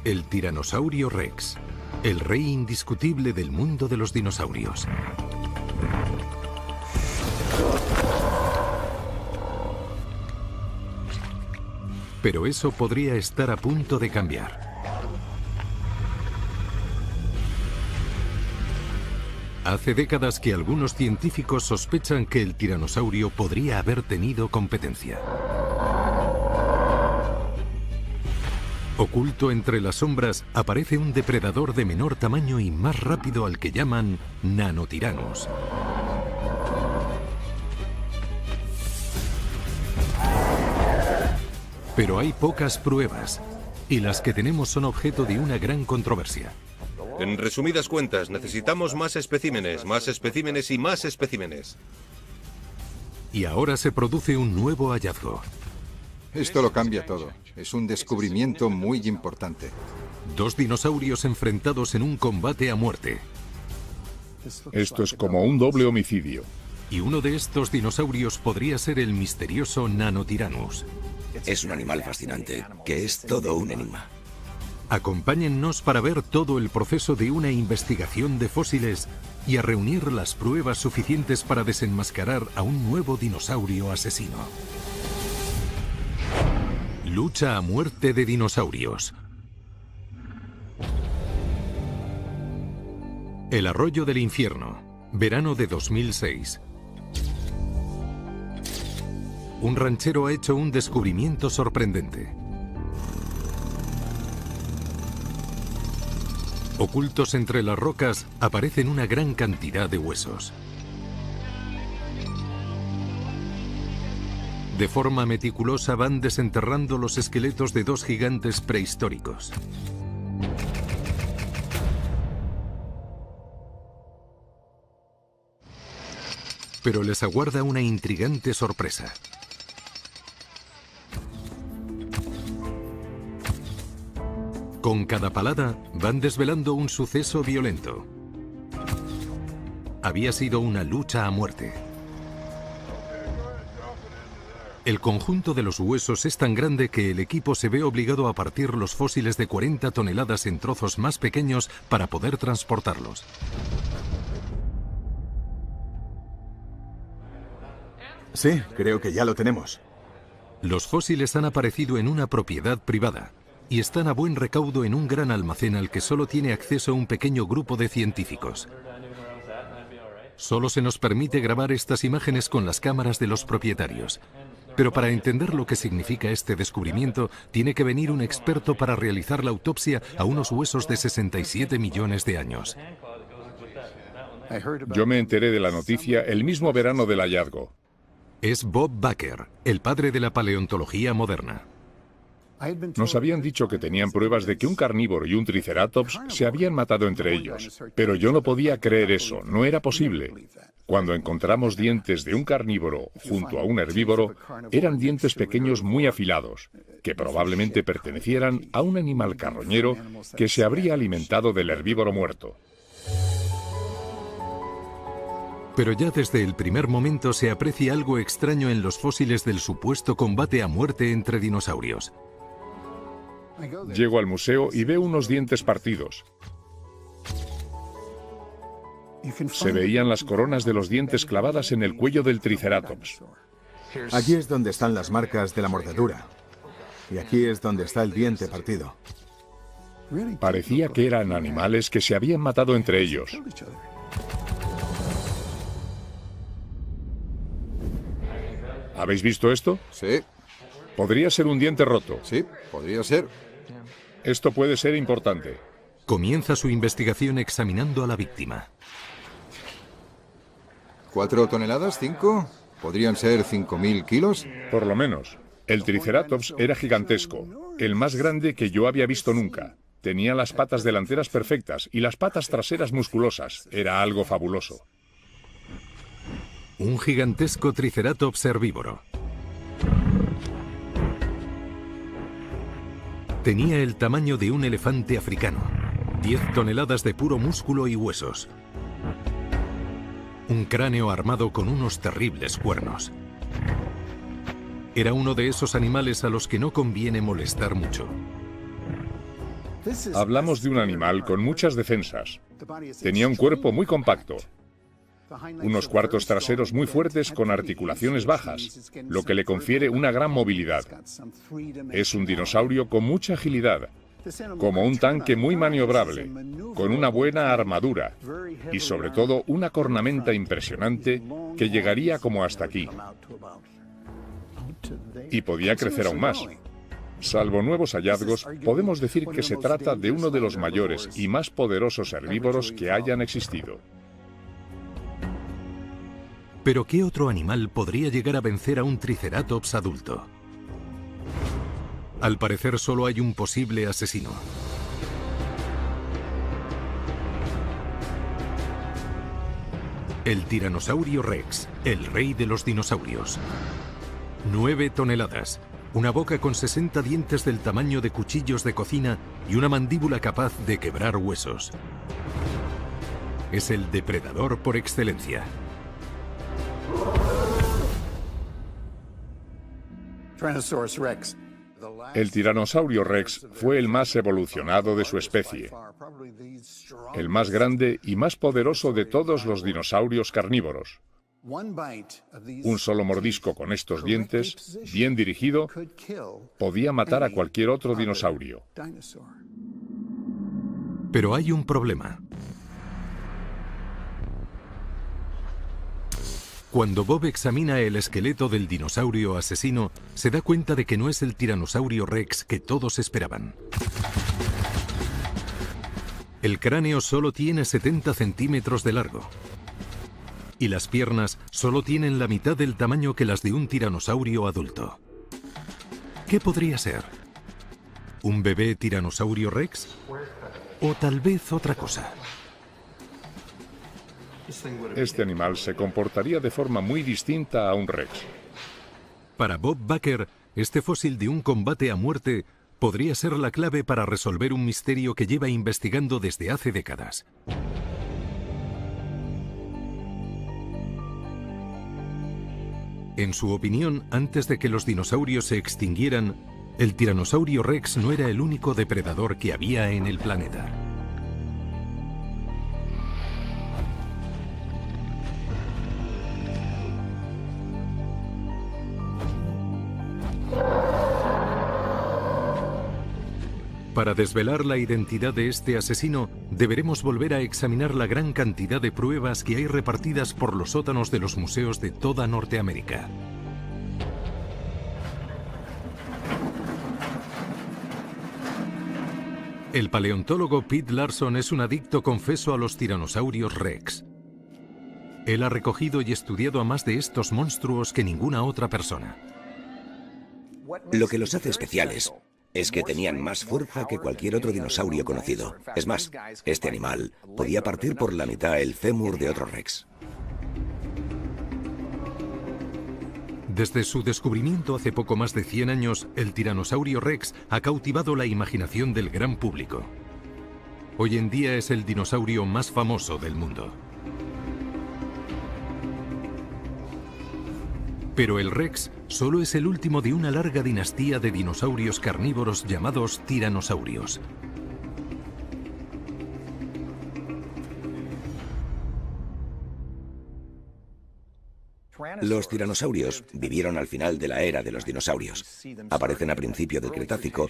El Tiranosaurio Rex, el rey indiscutible del mundo de los dinosaurios. Pero eso podría estar a punto de cambiar. Hace décadas que algunos científicos sospechan que el tiranosaurio podría haber tenido competencia. Oculto entre las sombras aparece un depredador de menor tamaño y más rápido al que llaman Nanotiranos. Pero hay pocas pruebas, y las que tenemos son objeto de una gran controversia. En resumidas cuentas, necesitamos más especímenes y más especímenes. Y ahora se produce un nuevo hallazgo. Esto lo cambia todo. Es un descubrimiento muy importante. Dos dinosaurios enfrentados en un combate a muerte. Esto es como un doble homicidio. Y uno de estos dinosaurios podría ser el misterioso Nanotyrannus. Es un animal fascinante, que es todo un enigma. Acompáñennos para ver todo el proceso de una investigación de fósiles y a reunir las pruebas suficientes para desenmascarar a un nuevo dinosaurio asesino. Lucha a muerte de dinosaurios. El arroyo del infierno, verano de 2006. Un ranchero ha hecho un descubrimiento sorprendente. Ocultos entre las rocas aparecen una gran cantidad de huesos. De forma meticulosa van desenterrando los esqueletos de dos gigantes prehistóricos. Pero les aguarda una intrigante sorpresa. Con cada palada van desvelando un suceso violento. Había sido una lucha a muerte. El conjunto de los huesos es tan grande que el equipo se ve obligado a partir los fósiles de 40 toneladas en trozos más pequeños para poder transportarlos. Sí, creo que ya lo tenemos. Los fósiles han aparecido en una propiedad privada y están a buen recaudo en un gran almacén al que solo tiene acceso un pequeño grupo de científicos. Solo se nos permite grabar estas imágenes con las cámaras de los propietarios. Pero para entender lo que significa este descubrimiento, tiene que venir un experto para realizar la autopsia a unos huesos de 67 millones de años. Yo me enteré de la noticia el mismo verano del hallazgo. Es Bob Baker, el padre de la paleontología moderna. Nos habían dicho que tenían pruebas de que un carnívoro y un triceratops se habían matado entre ellos. Pero yo no podía creer eso, no era posible. Cuando encontramos dientes de un carnívoro junto a un herbívoro, eran dientes pequeños muy afilados, que probablemente pertenecieran a un animal carroñero que se habría alimentado del herbívoro muerto. Pero ya desde el primer momento se aprecia algo extraño en los fósiles del supuesto combate a muerte entre dinosaurios. Llego al museo y veo unos dientes partidos. Se veían las coronas de los dientes clavadas en el cuello del triceratops. Aquí es donde están las marcas de la mordedura. Y aquí es donde está el diente partido. Parecía que eran animales que se habían matado entre ellos. ¿Habéis visto esto? Sí, Podría ser un diente roto. sí, podría ser. Esto puede ser importante. Comienza su investigación examinando a la víctima. 4 toneladas, 5. Podrían ser 5.000 kilos. Por lo menos. El triceratops era gigantesco, el más grande que yo había visto nunca. Tenía las patas delanteras perfectas y las patas traseras musculosas. Era algo fabuloso. Un gigantesco triceratops herbívoro. Tenía el tamaño de un elefante africano. 10 toneladas de puro músculo y huesos. Un cráneo armado con unos terribles cuernos. Era uno de esos animales a los que no conviene molestar mucho. Hablamos de un animal con muchas defensas. Tenía un cuerpo muy compacto, unos cuartos traseros muy fuertes con articulaciones bajas, lo que le confiere una gran movilidad. Es un dinosaurio con mucha agilidad, como un tanque muy maniobrable, con una buena armadura y sobre todo una cornamenta impresionante que llegaría como hasta aquí. Y podía crecer aún más. Salvo nuevos hallazgos, podemos decir que se trata de uno de los mayores y más poderosos herbívoros que hayan existido. ¿Pero qué otro animal podría llegar a vencer a un Triceratops adulto? Al parecer solo hay un posible asesino. El Tiranosaurio Rex, el rey de los dinosaurios. 9 toneladas, una boca con 60 dientes del tamaño de cuchillos de cocina y una mandíbula capaz de quebrar huesos. Es el depredador por excelencia. El Tiranosaurio Rex fue el más evolucionado de su especie, el más grande y más poderoso de todos los dinosaurios carnívoros. Un solo mordisco con estos dientes, bien dirigido, podía matar a cualquier otro dinosaurio. Pero hay un problema. Cuando Bob examina el esqueleto del dinosaurio asesino, se da cuenta de que no es el Tiranosaurio Rex que todos esperaban. El cráneo solo tiene 70 centímetros de largo. Y las piernas solo tienen la mitad del tamaño que las de un tiranosaurio adulto. ¿Qué podría ser? ¿Un bebé Tiranosaurio Rex? ¿O tal vez otra cosa? Este animal se comportaría de forma muy distinta a un Rex. Para Bob Baker, este fósil de un combate a muerte podría ser la clave para resolver un misterio que lleva investigando desde hace décadas. En su opinión, antes de que los dinosaurios se extinguieran, el Tiranosaurio Rex no era el único depredador que había en el planeta. Para desvelar la identidad de este asesino, deberemos volver a examinar la gran cantidad de pruebas que hay repartidas por los sótanos de los museos de toda Norteamérica. El paleontólogo Pete Larson es un adicto confeso a los tiranosaurios Rex. Él ha recogido y estudiado a más de estos monstruos que ninguna otra persona. Lo que los hace especiales es que tenían más fuerza que cualquier otro dinosaurio conocido. Es más, este animal podía partir por la mitad el fémur de otro Rex. Desde su descubrimiento hace poco más de 100 años, el Tiranosaurio Rex ha cautivado la imaginación del gran público. Hoy en día es el dinosaurio más famoso del mundo. Pero el Rex solo es el último de una larga dinastía de dinosaurios carnívoros llamados tiranosaurios. Los tiranosaurios vivieron al final de la era de los dinosaurios. Aparecen a principio del Cretácico,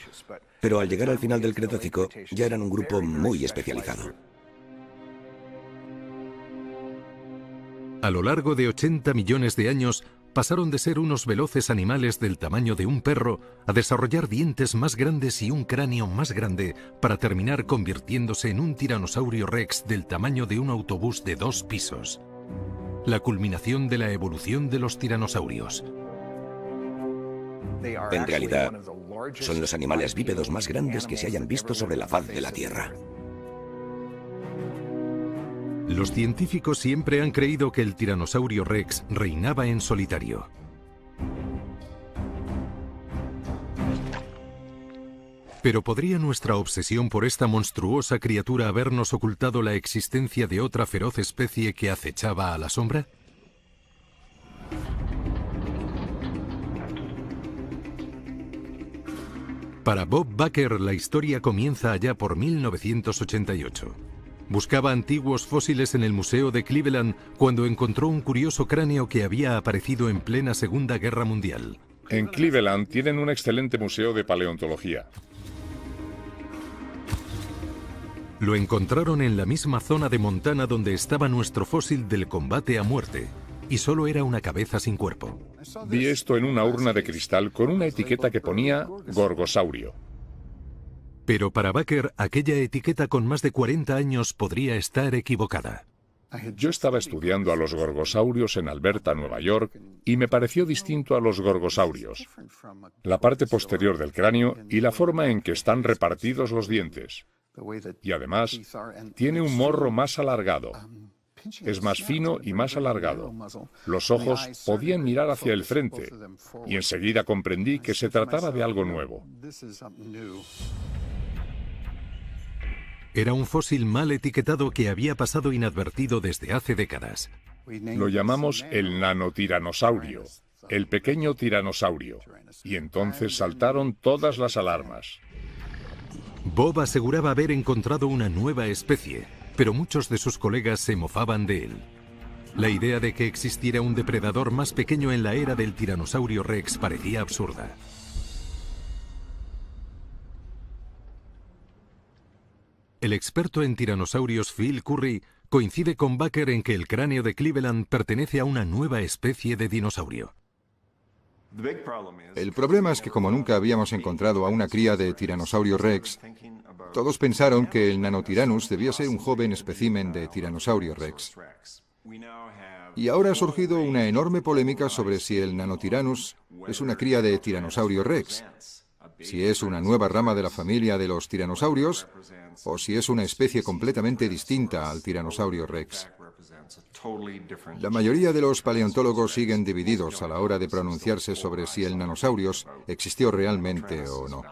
pero al llegar al final del Cretácico ya eran un grupo muy especializado. A lo largo de 80 millones de años, pasaron de ser unos veloces animales del tamaño de un perro a desarrollar dientes más grandes y un cráneo más grande para terminar convirtiéndose en un tiranosaurio rex del tamaño de un autobús de 2 pisos. La culminación de la evolución de los tiranosaurios. En realidad, son los animales bípedos más grandes que se hayan visto sobre la faz de la Tierra. Los científicos siempre han creído que el Tiranosaurio Rex reinaba en solitario. Pero ¿podría nuestra obsesión por esta monstruosa criatura habernos ocultado la existencia de otra feroz especie que acechaba a la sombra? Para Bob Baker, la historia comienza allá por 1988. Buscaba antiguos fósiles en el Museo de Cleveland cuando encontró un curioso cráneo que había aparecido en plena Segunda Guerra Mundial. En Cleveland tienen un excelente museo de paleontología. Lo encontraron en la misma zona de Montana donde estaba nuestro fósil del combate a muerte, y solo era una cabeza sin cuerpo. Vi esto en una urna de cristal con una etiqueta que ponía Gorgosaurio. Pero para Baker, aquella etiqueta con más de 40 años podría estar equivocada. Yo estaba estudiando a los gorgosaurios en Alberta, Nueva York, y me pareció distinto a los gorgosaurios. La parte posterior del cráneo y la forma en que están repartidos los dientes. Y además, tiene un morro más alargado. Es más fino y más alargado. Los ojos podían mirar hacia el frente, y enseguida comprendí que se trataba de algo nuevo. Era un fósil mal etiquetado que había pasado inadvertido desde hace décadas. Lo llamamos el nanotiranosaurio, el pequeño tiranosaurio, y entonces saltaron todas las alarmas. Bob aseguraba haber encontrado una nueva especie, pero muchos de sus colegas se mofaban de él. La idea de que existiera un depredador más pequeño en la era del tiranosaurio Rex parecía absurda. El experto en tiranosaurios Phil Currie coincide con Baker en que el cráneo de Cleveland pertenece a una nueva especie de dinosaurio. El problema es que como nunca habíamos encontrado a una cría de Tiranosaurio Rex, todos pensaron que el Nanotyrannus debía ser un joven espécimen de Tiranosaurio Rex. Y ahora ha surgido una enorme polémica sobre si el Nanotyrannus es una cría de Tiranosaurio Rex, si es una nueva rama de la familia de los tiranosaurios o si es una especie completamente distinta al Tiranosaurio Rex. La mayoría de los paleontólogos siguen divididos a la hora de pronunciarse sobre si el Nanosaurios existió realmente o no.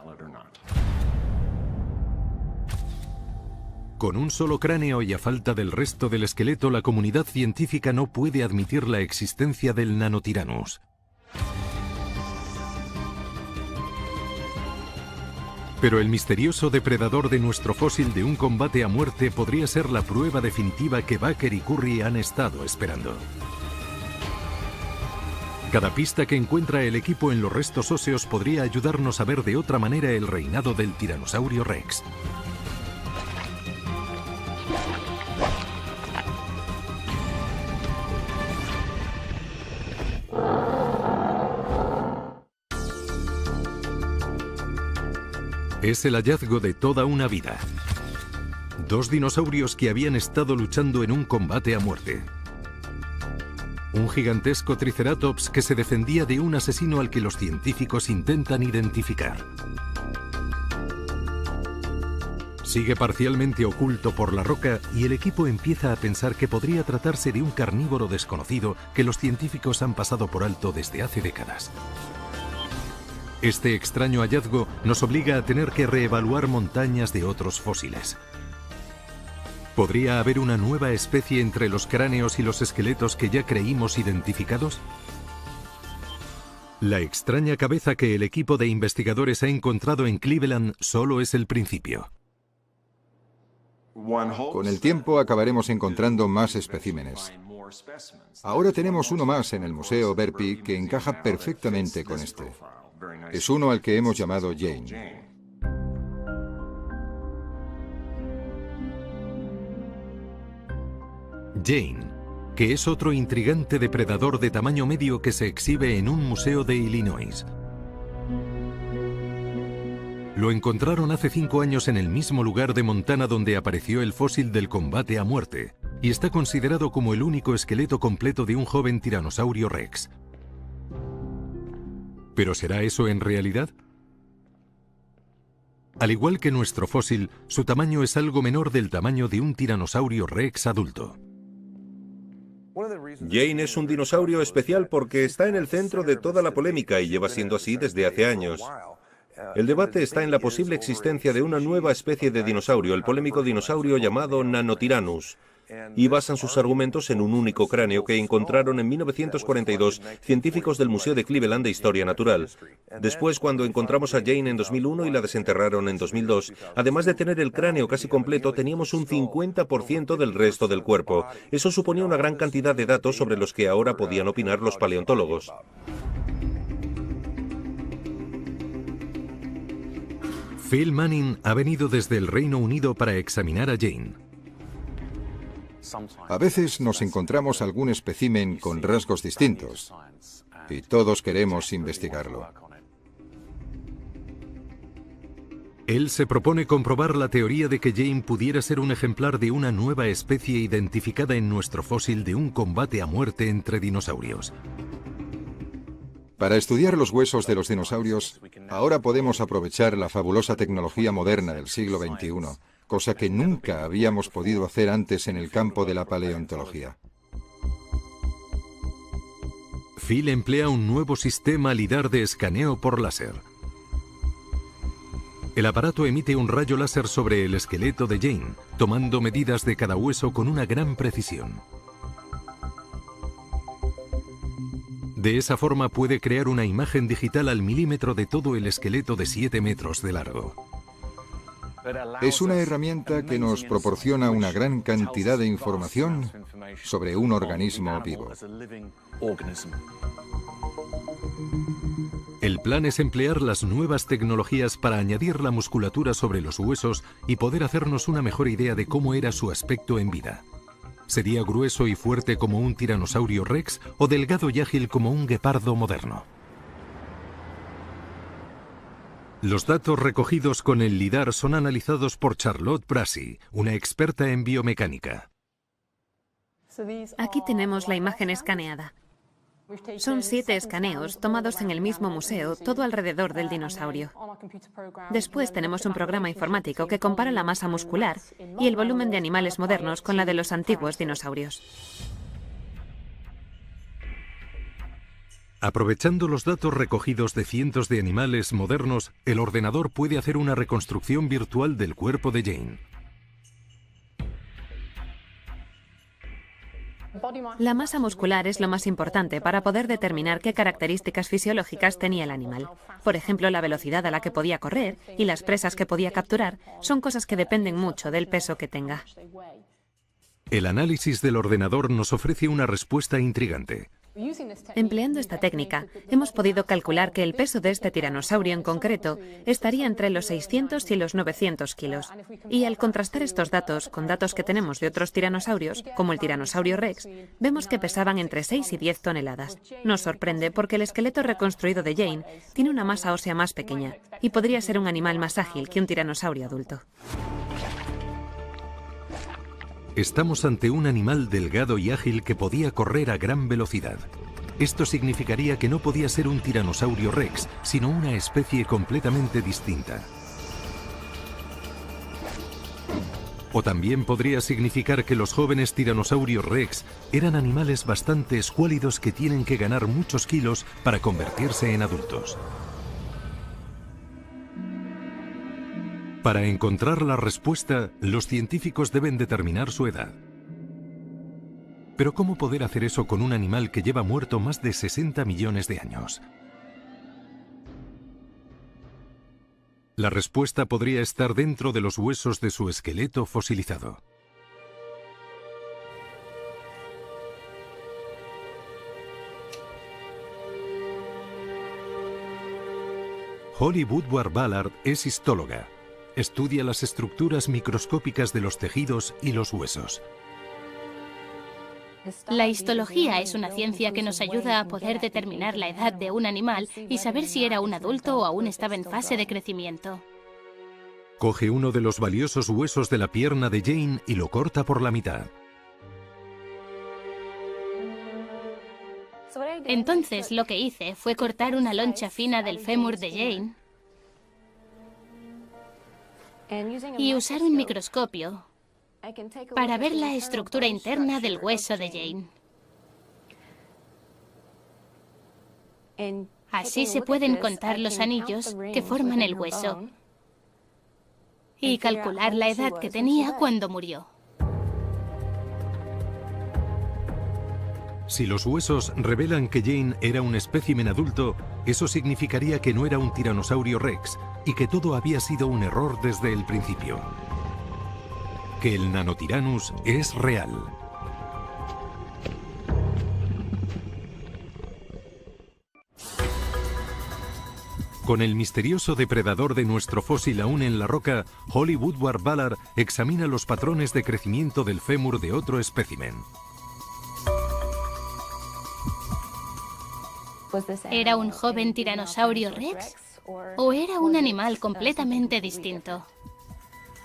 Con un solo cráneo y a falta del resto del esqueleto, la comunidad científica no puede admitir la existencia del Nanotyrannus. Pero el misterioso depredador de nuestro fósil de un combate a muerte podría ser la prueba definitiva que Baker y Currie han estado esperando. Cada pista que encuentra el equipo en los restos óseos podría ayudarnos a ver de otra manera el reinado del Tiranosaurio Rex. Es el hallazgo de toda una vida. Dos dinosaurios que habían estado luchando en un combate a muerte. Un gigantesco triceratops que se defendía de un asesino al que los científicos intentan identificar. Sigue parcialmente oculto por la roca y el equipo empieza a pensar que podría tratarse de un carnívoro desconocido que los científicos han pasado por alto desde hace décadas. Este extraño hallazgo nos obliga a tener que reevaluar montañas de otros fósiles. ¿Podría haber una nueva especie entre los cráneos y los esqueletos que ya creímos identificados? La extraña cabeza que el equipo de investigadores ha encontrado en Cleveland solo es el principio. Con el tiempo acabaremos encontrando más especímenes. Ahora tenemos uno más en el Museo Verpi que encaja perfectamente con este. Es uno al que hemos llamado Jane. Jane, que es otro intrigante depredador de tamaño medio que se exhibe en un museo de Illinois. Lo encontraron hace 5 años en el mismo lugar de Montana donde apareció el fósil del combate a muerte, y está considerado como el único esqueleto completo de un joven tiranosaurio Rex. ¿Pero será eso en realidad? Al igual que nuestro fósil, su tamaño es algo menor del tamaño de un tiranosaurio Rex adulto. Jane es un dinosaurio especial porque está en el centro de toda la polémica y lleva siendo así desde hace años. El debate está en la posible existencia de una nueva especie de dinosaurio, el polémico dinosaurio llamado Nanotyrannus. y basan sus argumentos en un único cráneo que encontraron en 1942 científicos del Museo de Cleveland de Historia Natural. Después, cuando encontramos a Jane en 2001 y la desenterraron en 2002, además de tener el cráneo casi completo, teníamos un 50% del resto del cuerpo. Eso suponía una gran cantidad de datos sobre los que ahora podían opinar los paleontólogos. Phil Manning ha venido desde el Reino Unido para examinar a Jane. A veces nos encontramos algún espécimen con rasgos distintos y todos queremos investigarlo. Él se propone comprobar la teoría de que Jane pudiera ser un ejemplar de una nueva especie identificada en nuestro fósil de un combate a muerte entre dinosaurios. Para estudiar los huesos de los dinosaurios, ahora podemos aprovechar la fabulosa tecnología moderna del siglo XXI, cosa que nunca habíamos podido hacer antes en el campo de la paleontología. Phil emplea un nuevo sistema LIDAR de escaneo por láser. El aparato emite un rayo láser sobre el esqueleto de Jane, tomando medidas de cada hueso con una gran precisión. De esa forma puede crear una imagen digital al milímetro de todo el esqueleto de 7 metros de largo. Es una herramienta que nos proporciona una gran cantidad de información sobre un organismo vivo. El plan es emplear las nuevas tecnologías para añadir la musculatura sobre los huesos y poder hacernos una mejor idea de cómo era su aspecto en vida. ¿Sería grueso y fuerte como un tiranosaurio rex o delgado y ágil como un guepardo moderno? Los datos recogidos con el LIDAR son analizados por Charlotte Brasi, una experta en biomecánica. Aquí tenemos la imagen escaneada. Son 7 escaneos tomados en el mismo museo, todo alrededor del dinosaurio. Después tenemos un programa informático que compara la masa muscular y el volumen de animales modernos con la de los antiguos dinosaurios. Aprovechando los datos recogidos de cientos de animales modernos, el ordenador puede hacer una reconstrucción virtual del cuerpo de Jane. La masa muscular es lo más importante para poder determinar qué características fisiológicas tenía el animal. Por ejemplo, la velocidad a la que podía correr y las presas que podía capturar son cosas que dependen mucho del peso que tenga. El análisis del ordenador nos ofrece una respuesta intrigante. Empleando esta técnica, hemos podido calcular que el peso de este tiranosaurio en concreto estaría entre los 600 y los 900 kilos. Y al contrastar estos datos con datos que tenemos de otros tiranosaurios, como el tiranosaurio rex, vemos que pesaban entre 6 y 10 toneladas. Nos sorprende porque el esqueleto reconstruido de Jane tiene una masa ósea más pequeña y podría ser un animal más ágil que un tiranosaurio adulto. Estamos ante un animal delgado y ágil que podía correr a gran velocidad. Esto significaría que no podía ser un tiranosaurio rex, sino una especie completamente distinta. O también podría significar que los jóvenes tiranosaurios rex eran animales bastante escuálidos que tienen que ganar muchos kilos para convertirse en adultos. Para encontrar la respuesta, los científicos deben determinar su edad. Pero ¿cómo poder hacer eso con un animal que lleva muerto más de 60 millones de años? La respuesta podría estar dentro de los huesos de su esqueleto fosilizado. Holly Woodward-Ballard es históloga. Estudia las estructuras microscópicas de los tejidos y los huesos. La histología es una ciencia que nos ayuda a poder determinar la edad de un animal y saber si era un adulto o aún estaba en fase de crecimiento. Coge uno de los valiosos huesos de la pierna de Jane y lo corta por la mitad. Entonces lo que hice fue cortar una loncha fina del fémur de Jane y usar un microscopio para ver la estructura interna del hueso de Jane. Así se pueden contar los anillos que forman el hueso y calcular la edad que tenía cuando murió. Si los huesos revelan que Jane era un espécimen adulto, eso significaría que no era un tiranosaurio rex y que todo había sido un error desde el principio. Que el Nanotyrannus es real. Con el misterioso depredador de nuestro fósil aún en la roca, Holly Woodward-Ballard examina los patrones de crecimiento del fémur de otro espécimen. ¿Era un joven tiranosaurio rex? ¿O era un animal completamente distinto?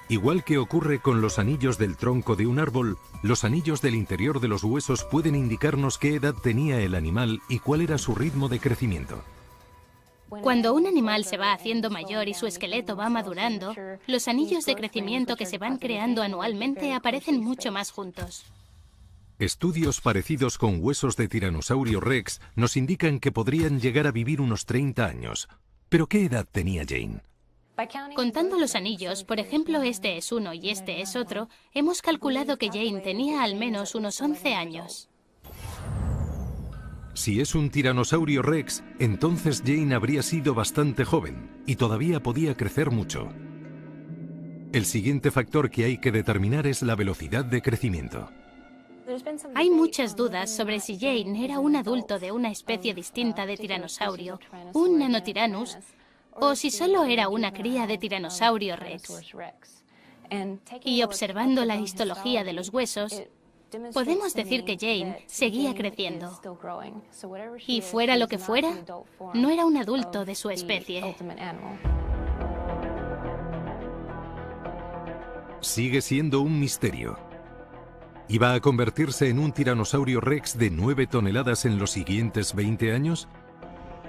Igual que ocurre con los anillos del tronco de un árbol, los anillos del interior de los huesos pueden indicarnos qué edad tenía el animal y cuál era su ritmo de crecimiento. Cuando un animal se va haciendo mayor y su esqueleto va madurando, los anillos de crecimiento que se van creando anualmente aparecen mucho más juntos. Estudios parecidos con huesos de tiranosaurio rex nos indican que podrían llegar a vivir unos 30 años. ¿Pero qué edad tenía Jane? Contando los anillos, por ejemplo, este es uno y este es otro, hemos calculado que Jane tenía al menos unos 11 años. Si es un tiranosaurio rex, entonces Jane habría sido bastante joven y todavía podía crecer mucho. El siguiente factor que hay que determinar es la velocidad de crecimiento. Hay muchas dudas sobre si Jane era un adulto de una especie distinta de tiranosaurio, un Nanotyrannus, o si solo era una cría de tiranosaurio rex. Y observando la histología de los huesos, podemos decir que Jane seguía creciendo. Y fuera lo que fuera, no era un adulto de su especie. Sigue siendo un misterio. ¿Iba a convertirse en un tiranosaurio rex de 9 toneladas en los siguientes 20 años?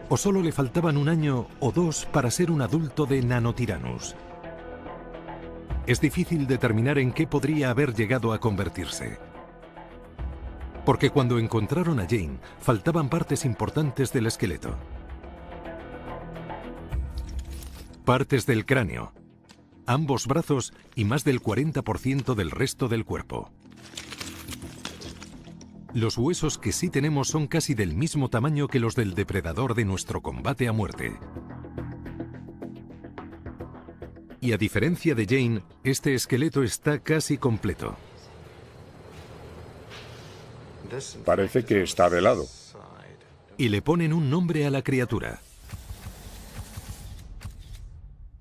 ¿O solo le faltaban un año o dos para ser un adulto de Nanotyrannus? Es difícil determinar en qué podría haber llegado a convertirse. Porque cuando encontraron a Jane, faltaban partes importantes del esqueleto. Partes del cráneo, ambos brazos y más del 40% del resto del cuerpo. Los huesos que sí tenemos son casi del mismo tamaño que los del depredador de nuestro combate a muerte. Y a diferencia de Jane, este esqueleto está casi completo. Parece que está de lado. Y le ponen un nombre a la criatura.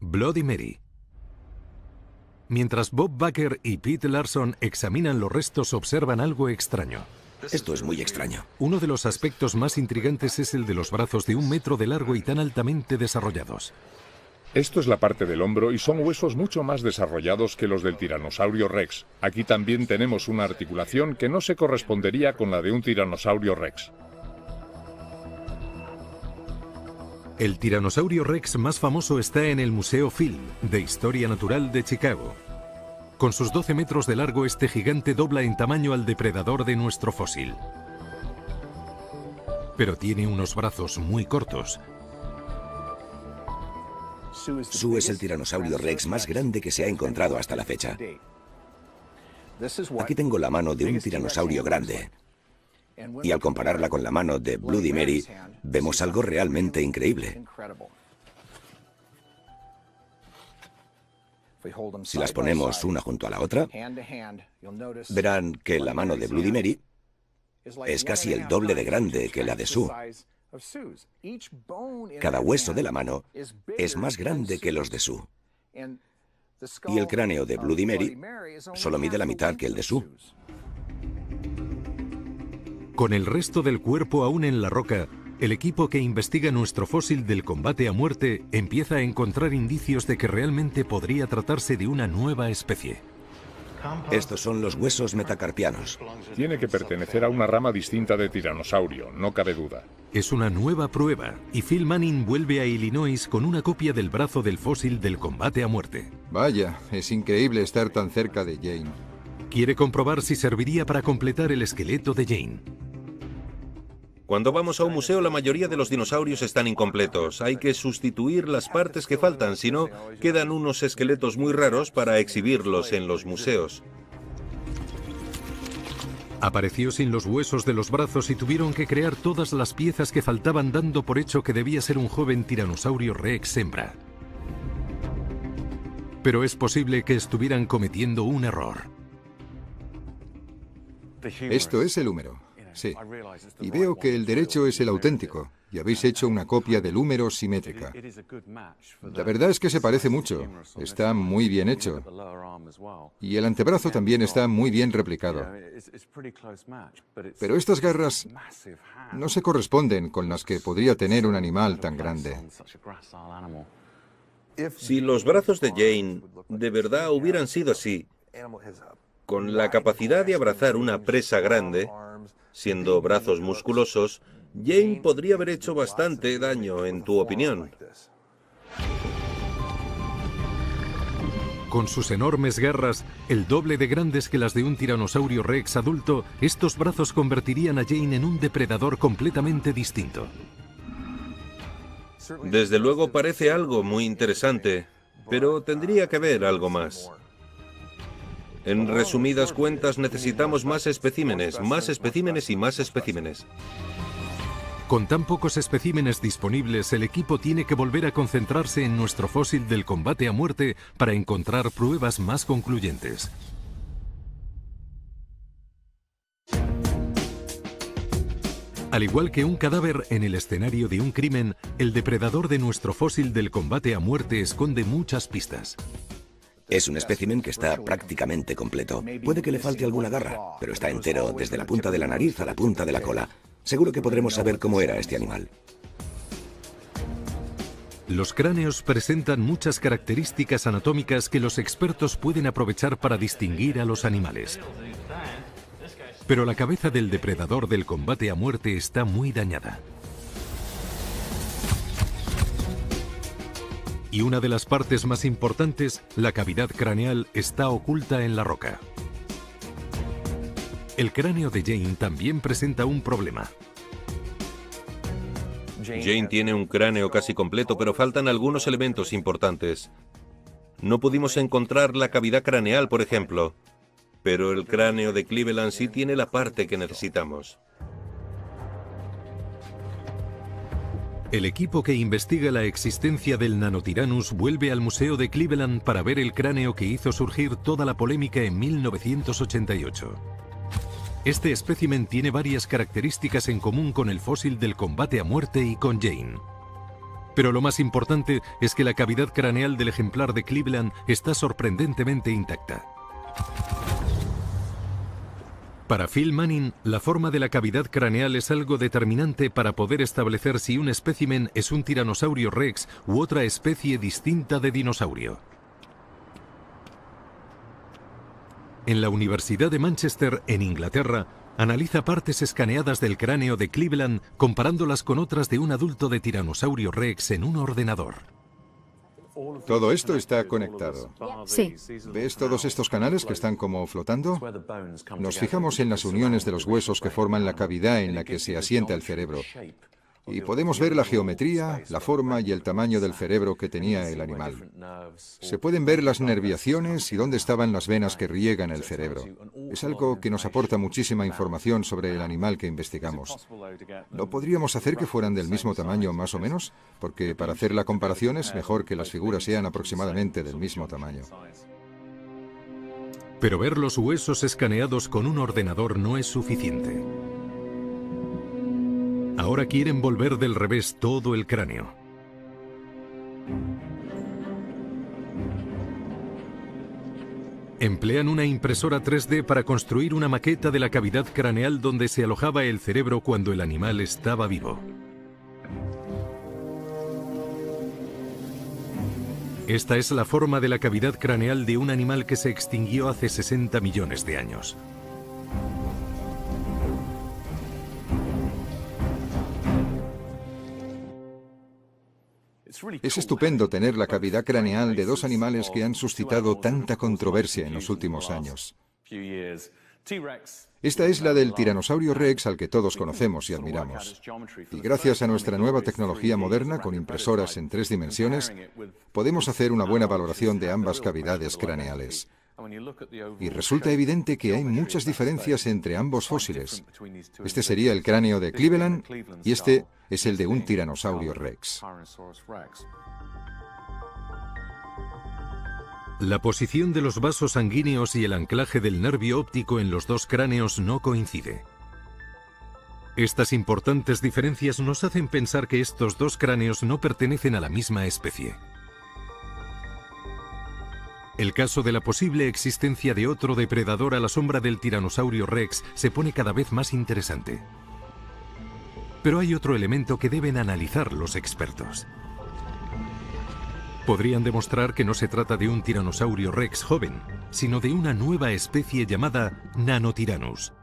Bloody Mary. Mientras Bob Baker y Pete Larson examinan los restos, observan algo extraño. Esto es muy extraño. Uno de los aspectos más intrigantes es el de los brazos de 1 metro de largo y tan altamente desarrollados. Esto es la parte del hombro y son huesos mucho más desarrollados que los del tiranosaurio rex. Aquí también tenemos una articulación que no se correspondería con la de un tiranosaurio rex. El tiranosaurio rex más famoso está en el Museo Field de Historia Natural de Chicago. Con sus 12 metros de largo, este gigante dobla en tamaño al depredador de nuestro fósil. Pero tiene unos brazos muy cortos. Sue es el tiranosaurio rex más grande que se ha encontrado hasta la fecha. Aquí tengo la mano de un tiranosaurio grande. Y al compararla con la mano de Bloody Mary, vemos algo realmente increíble. Si las ponemos una junto a la otra, verán que la mano de Bloody Mary es casi el doble de grande que la de Sue. Cada hueso de la mano es más grande que los de Sue. Y el cráneo de Bloody Mary solo mide la mitad que el de Sue. Con el resto del cuerpo aún en la roca, el equipo que investiga nuestro fósil del combate a muerte empieza a encontrar indicios de que realmente podría tratarse de una nueva especie. Estos son los huesos metacarpianos. Tiene que pertenecer a una rama distinta de tiranosaurio, no cabe duda. Es una nueva prueba, y Phil Manning vuelve a Illinois con una copia del brazo del fósil del combate a muerte. Vaya, es increíble estar tan cerca de Jane. Quiere comprobar si serviría para completar el esqueleto de Jane. Cuando vamos a un museo, la mayoría de los dinosaurios están incompletos. Hay que sustituir las partes que faltan, si no, quedan unos esqueletos muy raros para exhibirlos en los museos. Apareció sin los huesos de los brazos y tuvieron que crear todas las piezas que faltaban, dando por hecho que debía ser un joven tiranosaurio rex hembra. Pero es posible que estuvieran cometiendo un error. Esto es el húmero, sí. Y veo que el derecho es el auténtico, y habéis hecho una copia del húmero simétrica. La verdad es que se parece mucho, está muy bien hecho. Y el antebrazo también está muy bien replicado. Pero estas garras no se corresponden con las que podría tener un animal tan grande. Si los brazos de Jane de verdad hubieran sido así, con la capacidad de abrazar una presa grande, siendo brazos musculosos, Jane podría haber hecho bastante daño, en tu opinión. Con sus enormes garras, el doble de grandes que las de un tiranosaurio rex adulto, estos brazos convertirían a Jane en un depredador completamente distinto. Desde luego parece algo muy interesante, pero tendría que haber algo más. En resumidas cuentas, necesitamos más especímenes y más especímenes. Con tan pocos especímenes disponibles, el equipo tiene que volver a concentrarse en nuestro fósil del combate a muerte para encontrar pruebas más concluyentes. Al igual que un cadáver en el escenario de un crimen, el depredador de nuestro fósil del combate a muerte esconde muchas pistas. Es un espécimen que está prácticamente completo. Puede que le falte alguna garra, pero está entero desde la punta de la nariz a la punta de la cola. Seguro que podremos saber cómo era este animal. Los cráneos presentan muchas características anatómicas que los expertos pueden aprovechar para distinguir a los animales. Pero la cabeza del depredador del combate a muerte está muy dañada. Y una de las partes más importantes, la cavidad craneal, está oculta en la roca. El cráneo de Jane también presenta un problema. Jane tiene un cráneo casi completo, pero faltan algunos elementos importantes. No pudimos encontrar la cavidad craneal, por ejemplo, pero el cráneo de Cleveland sí tiene la parte que necesitamos. El equipo que investiga la existencia del Nanotyrannus vuelve al Museo de Cleveland para ver el cráneo que hizo surgir toda la polémica en 1988. Este espécimen tiene varias características en común con el fósil del combate a muerte y con Jane. Pero lo más importante es que la cavidad craneal del ejemplar de Cleveland está sorprendentemente intacta. Para Phil Manning, la forma de la cavidad craneal es algo determinante para poder establecer si un espécimen es un tiranosaurio rex u otra especie distinta de dinosaurio. En la Universidad de Manchester, en Inglaterra, analiza partes escaneadas del cráneo de Cleveland comparándolas con otras de un adulto de tiranosaurio rex en un ordenador. Todo esto está conectado. Sí. ¿Ves todos estos canales que están como flotando? Nos fijamos en las uniones de los huesos que forman la cavidad en la que se asienta el cerebro. Y podemos ver la geometría, la forma y el tamaño del cerebro que tenía el animal. Se pueden ver las nerviaciones y dónde estaban las venas que riegan el cerebro. Es algo que nos aporta muchísima información sobre el animal que investigamos. ¿No podríamos hacer que fueran del mismo tamaño más o menos? Porque para hacer la comparación es mejor que las figuras sean aproximadamente del mismo tamaño. Pero ver los huesos escaneados con un ordenador no es suficiente. Ahora quieren volver del revés todo el cráneo. Emplean una impresora 3D para construir una maqueta de la cavidad craneal donde se alojaba el cerebro cuando el animal estaba vivo. Esta es la forma de la cavidad craneal de un animal que se extinguió hace 60 millones de años. Es estupendo tener la cavidad craneal de dos animales que han suscitado tanta controversia en los últimos años. Esta es la del tiranosaurio rex al que todos conocemos y admiramos. Y gracias a nuestra nueva tecnología moderna con impresoras en 3 dimensiones, podemos hacer una buena valoración de ambas cavidades craneales. Y resulta evidente que hay muchas diferencias entre ambos fósiles. Este sería el cráneo de Cleveland y este es el de un tiranosaurio rex. La posición de los vasos sanguíneos y el anclaje del nervio óptico en los dos cráneos no coincide. Estas importantes diferencias nos hacen pensar que estos dos cráneos no pertenecen a la misma especie. El caso de la posible existencia de otro depredador a la sombra del tiranosaurio rex se pone cada vez más interesante. Pero hay otro elemento que deben analizar los expertos. Podrían demostrar que no se trata de un tiranosaurio rex joven, sino de una nueva especie llamada Nanotyrannus.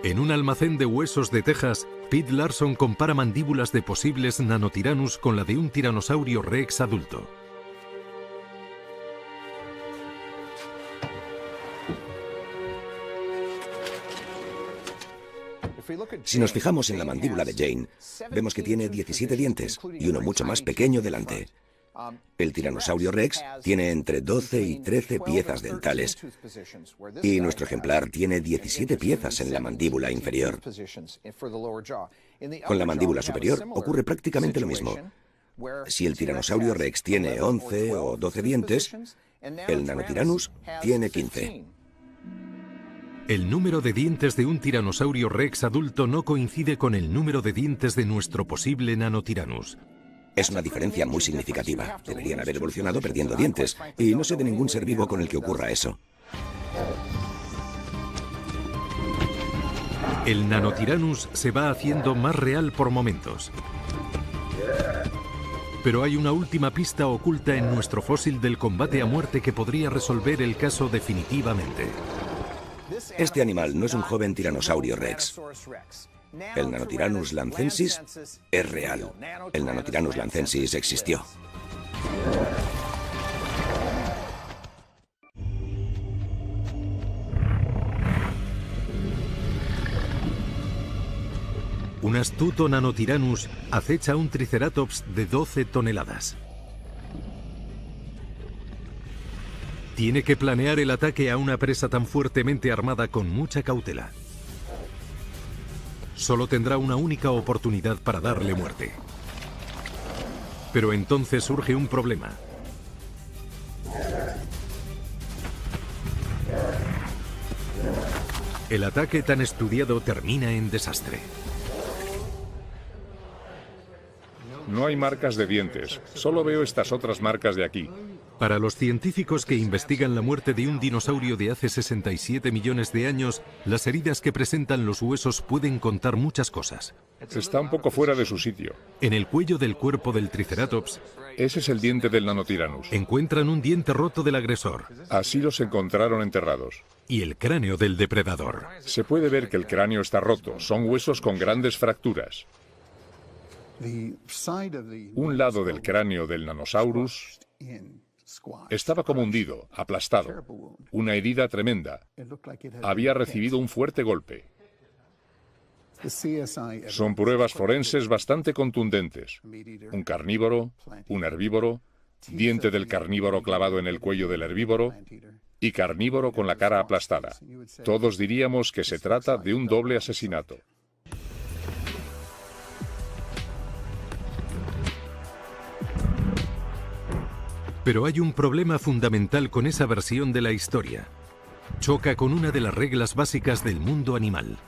En un almacén de huesos de Texas, Pete Larson compara mandíbulas de posibles Nanotyrannus con la de un tiranosaurio rex adulto. Si nos fijamos en la mandíbula de Jane, vemos que tiene 17 dientes y uno mucho más pequeño delante. El tiranosaurio rex tiene entre 12 y 13 piezas dentales y nuestro ejemplar tiene 17 piezas en la mandíbula inferior. Con la mandíbula superior ocurre prácticamente lo mismo. Si el tiranosaurio rex tiene 11 o 12 dientes, el Nanotyrannus tiene 15. El número de dientes de un tiranosaurio rex adulto no coincide con el número de dientes de nuestro posible Nanotyrannus. Es una diferencia muy significativa. Deberían haber evolucionado perdiendo dientes, y no sé de ningún ser vivo con el que ocurra eso. El Nanotyrannus se va haciendo más real por momentos. Pero hay una última pista oculta en nuestro fósil del combate a muerte que podría resolver el caso definitivamente. Este animal no es un joven tiranosaurio rex. El Nanotyrannus lancensis es real. El Nanotyrannus lancensis existió. Un astuto Nanotyrannus acecha un Triceratops de 12 toneladas. Tiene que planear el ataque a una presa tan fuertemente armada con mucha cautela. Solo tendrá una única oportunidad para darle muerte. Pero entonces surge un problema. El ataque tan estudiado termina en desastre. No hay marcas de dientes, solo veo estas otras marcas de aquí. Para los científicos que investigan la muerte de un dinosaurio de hace 67 millones de años, las heridas que presentan los huesos pueden contar muchas cosas. Está un poco fuera de su sitio. En el cuello del cuerpo del Triceratops, ese es el diente del Nanotyrannus. Encuentran un diente roto del agresor. Así los encontraron enterrados. Y el cráneo del depredador. Se puede ver que el cráneo está roto, son huesos con grandes fracturas. Un lado del cráneo del Nanosaurus estaba como hundido, aplastado. Una herida tremenda. Había recibido un fuerte golpe. Son pruebas forenses bastante contundentes. Un carnívoro, un herbívoro, diente del carnívoro clavado en el cuello del herbívoro y carnívoro con la cara aplastada. Todos diríamos que se trata de un doble asesinato. Pero hay un problema fundamental con esa versión de la historia. Choca con una de las reglas básicas del mundo animal.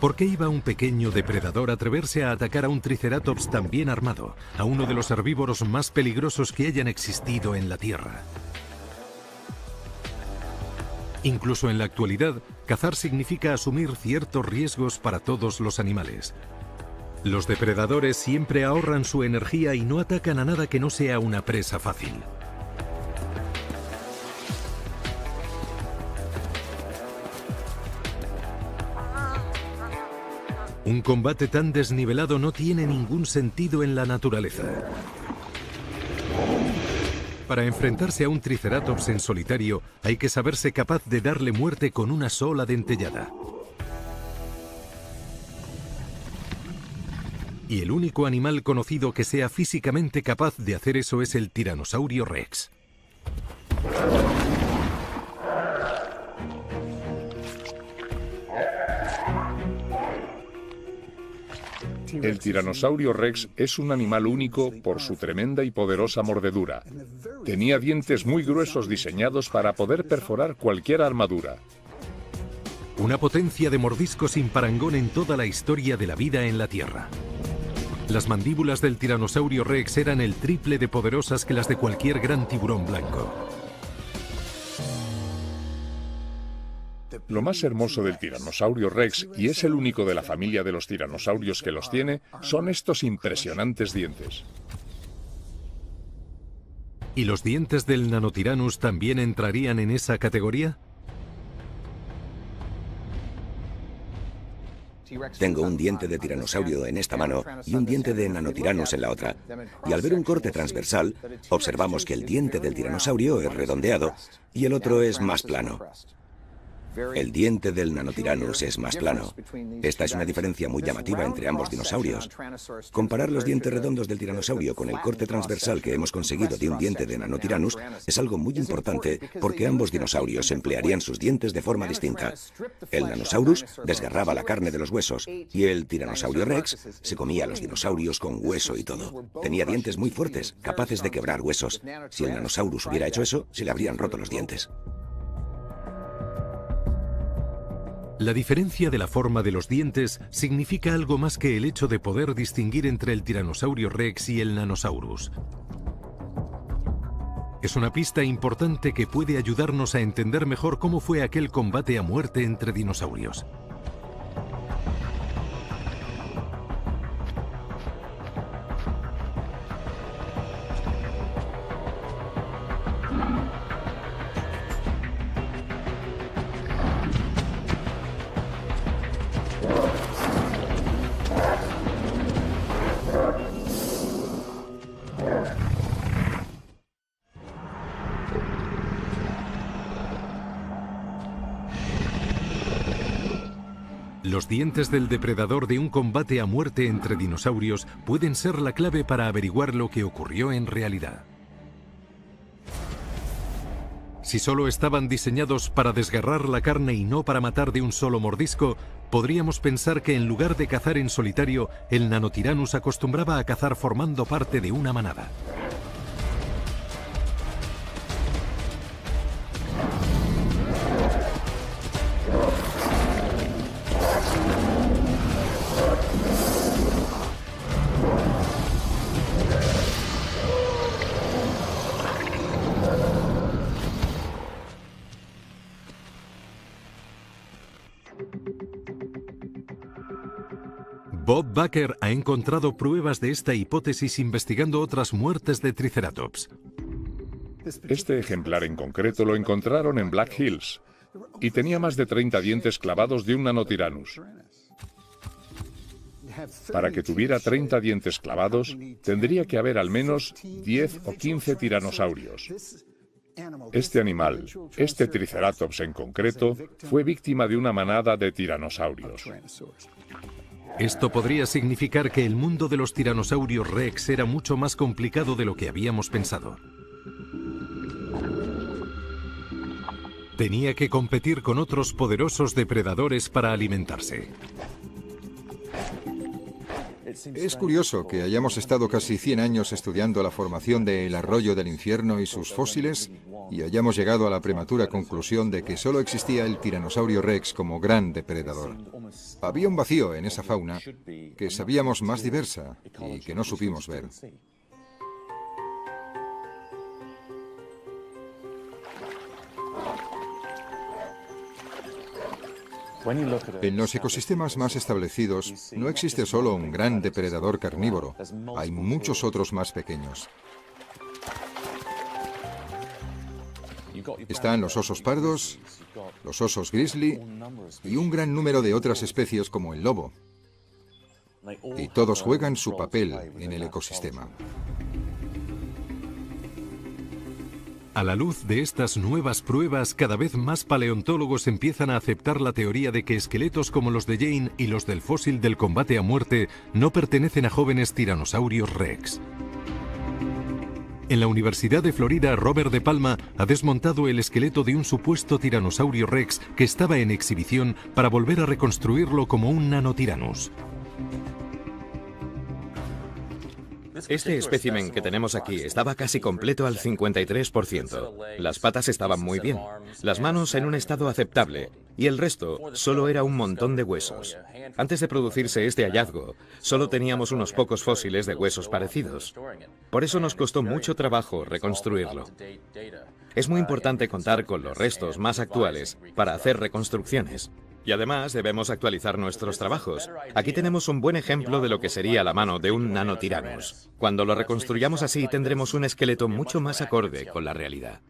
¿Por qué iba un pequeño depredador a atreverse a atacar a un Triceratops tan bien armado, a uno de los herbívoros más peligrosos que hayan existido en la Tierra? Incluso en la actualidad, cazar significa asumir ciertos riesgos para todos los animales. Los depredadores siempre ahorran su energía y no atacan a nada que no sea una presa fácil. Un combate tan desnivelado no tiene ningún sentido en la naturaleza. Para enfrentarse a un Triceratops en solitario, hay que saberse capaz de darle muerte con una sola dentellada. Y el único animal conocido que sea físicamente capaz de hacer eso es el Tiranosaurio Rex. El tiranosaurio Rex es un animal único por su tremenda y poderosa mordedura. Tenía dientes muy gruesos diseñados para poder perforar cualquier armadura. Una potencia de mordisco sin parangón en toda la historia de la vida en la Tierra. Las mandíbulas del Tiranosaurio Rex eran el triple de poderosas que las de cualquier gran tiburón blanco. Lo más hermoso del Tiranosaurio Rex, y es el único de la familia de los tiranosaurios que los tiene, son estos impresionantes dientes. ¿Y los dientes del Nanotyrannus también entrarían en esa categoría? Tengo un diente de tiranosaurio en esta mano y un diente de Nanotyrannus en la otra. Y al ver un corte transversal, observamos que el diente del tiranosaurio es redondeado y el otro es más plano. El diente del Nanotyrannus es más plano. Esta es una diferencia muy llamativa entre ambos dinosaurios. Comparar los dientes redondos del tiranosaurio con el corte transversal que hemos conseguido de un diente de Nanotyrannus es algo muy importante porque ambos dinosaurios emplearían sus dientes de forma distinta. El Nanosaurus desgarraba la carne de los huesos y el Tiranosaurio Rex se comía a los dinosaurios con hueso y todo. Tenía dientes muy fuertes, capaces de quebrar huesos. Si el Nanosaurus hubiera hecho eso, se le habrían roto los dientes. La diferencia de la forma de los dientes significa algo más que el hecho de poder distinguir entre el Tiranosaurio Rex y el Nanosaurus. Es una pista importante que puede ayudarnos a entender mejor cómo fue aquel combate a muerte entre dinosaurios. Los dientes del depredador de un combate a muerte entre dinosaurios pueden ser la clave para averiguar lo que ocurrió en realidad. Si solo estaban diseñados para desgarrar la carne y no para matar de un solo mordisco, podríamos pensar que en lugar de cazar en solitario, el Nanotyrannus acostumbraba a cazar formando parte de una manada. Bob Baker ha encontrado pruebas de esta hipótesis investigando otras muertes de Triceratops. Este ejemplar en concreto lo encontraron en Black Hills y tenía más de 30 dientes clavados de un Nanotyrannus. Para que tuviera 30 dientes clavados, tendría que haber al menos 10 o 15 tiranosaurios. Este animal, este Triceratops en concreto, fue víctima de una manada de tiranosaurios. Esto podría significar que el mundo de los tiranosaurios Rex era mucho más complicado de lo que habíamos pensado. Tenía que competir con otros poderosos depredadores para alimentarse. Es curioso que hayamos estado casi 100 años estudiando la formación del arroyo del infierno y sus fósiles y hayamos llegado a la prematura conclusión de que solo existía el Tiranosaurio Rex como gran depredador. Había un vacío en esa fauna que sabíamos más diversa y que no supimos ver. En los ecosistemas más establecidos no existe solo un gran depredador carnívoro, hay muchos otros más pequeños. Están los osos pardos, los osos grizzly y un gran número de otras especies como el lobo. Y todos juegan su papel en el ecosistema. A la luz de estas nuevas pruebas, cada vez más paleontólogos empiezan a aceptar la teoría de que esqueletos como los de Jane y los del fósil del combate a muerte no pertenecen a jóvenes tiranosaurios rex. En la Universidad de Florida, Robert De Palma ha desmontado el esqueleto de un supuesto tiranosaurio rex que estaba en exhibición para volver a reconstruirlo como un Nanotyranus. Este espécimen que tenemos aquí estaba casi completo al 53%. Las patas estaban muy bien, las manos en un estado aceptable y el resto solo era un montón de huesos. Antes de producirse este hallazgo, solo teníamos unos pocos fósiles de huesos parecidos. Por eso nos costó mucho trabajo reconstruirlo. Es muy importante contar con los restos más actuales para hacer reconstrucciones. Y además debemos actualizar nuestros trabajos. Aquí tenemos un buen ejemplo de lo que sería la mano de un Nanotyranus. Cuando lo reconstruyamos así tendremos un esqueleto mucho más acorde con la realidad.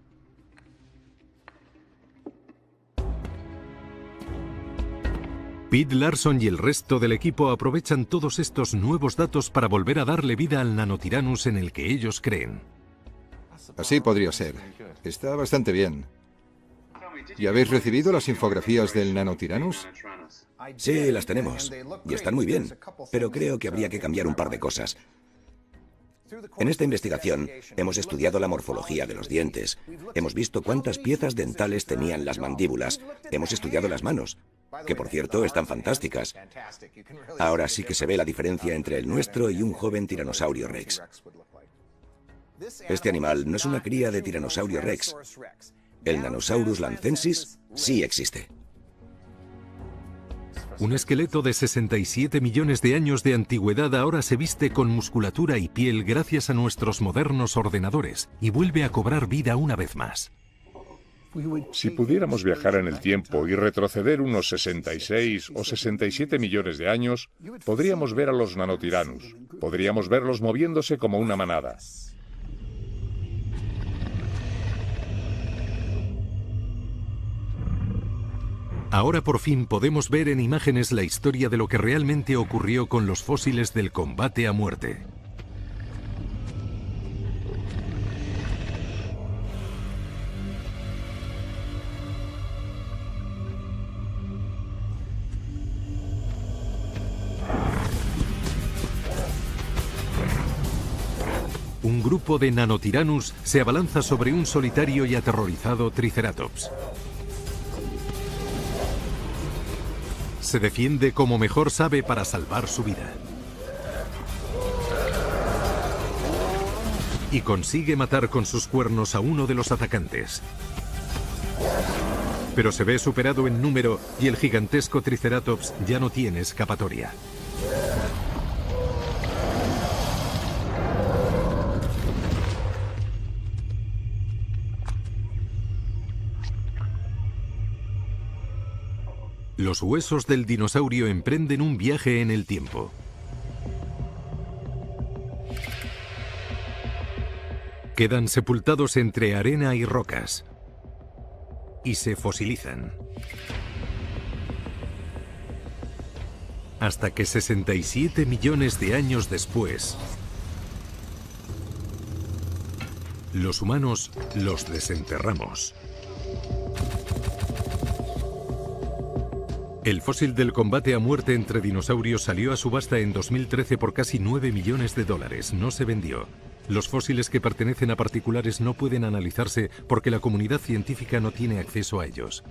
Pete Larson y el resto del equipo aprovechan todos estos nuevos datos para volver a darle vida al Nanotyranus en el que ellos creen. Así podría ser. Está bastante bien. ¿Y habéis recibido las infografías del Nanotyranus? Sí, las tenemos. Y están muy bien. Pero creo que habría que cambiar un par de cosas. En esta investigación hemos estudiado la morfología de los dientes. Hemos visto cuántas piezas dentales tenían las mandíbulas. Hemos estudiado las manos, que por cierto están fantásticas. Ahora sí que se ve la diferencia entre el nuestro y un joven tiranosaurio rex. Este animal no es una cría de tiranosaurio rex. El Nanosaurus lancensis sí existe. Un esqueleto de 67 millones de años de antigüedad ahora se viste con musculatura y piel gracias a nuestros modernos ordenadores y vuelve a cobrar vida una vez más. Si pudiéramos viajar en el tiempo y retroceder unos 66 o 67 millones de años, podríamos ver a los Nanotyranus. Podríamos verlos moviéndose como una manada. Ahora por fin podemos ver en imágenes la historia de lo que realmente ocurrió con los fósiles del combate a muerte. Un grupo de Nanotyranus se abalanza sobre un solitario y aterrorizado Triceratops. Se defiende como mejor sabe para salvar su vida. Y consigue matar con sus cuernos a uno de los atacantes. Pero se ve superado en número y el gigantesco Triceratops ya no tiene escapatoria. Los huesos del dinosaurio emprenden un viaje en el tiempo. Quedan sepultados entre arena y rocas. Y se fosilizan. Hasta que 67 millones de años después, los humanos los desenterramos. El fósil del combate a muerte entre dinosaurios salió a subasta en 2013 por casi 9 millones de dólares. No se vendió. Los fósiles que pertenecen a particulares no pueden analizarse porque la comunidad científica no tiene acceso a ellos.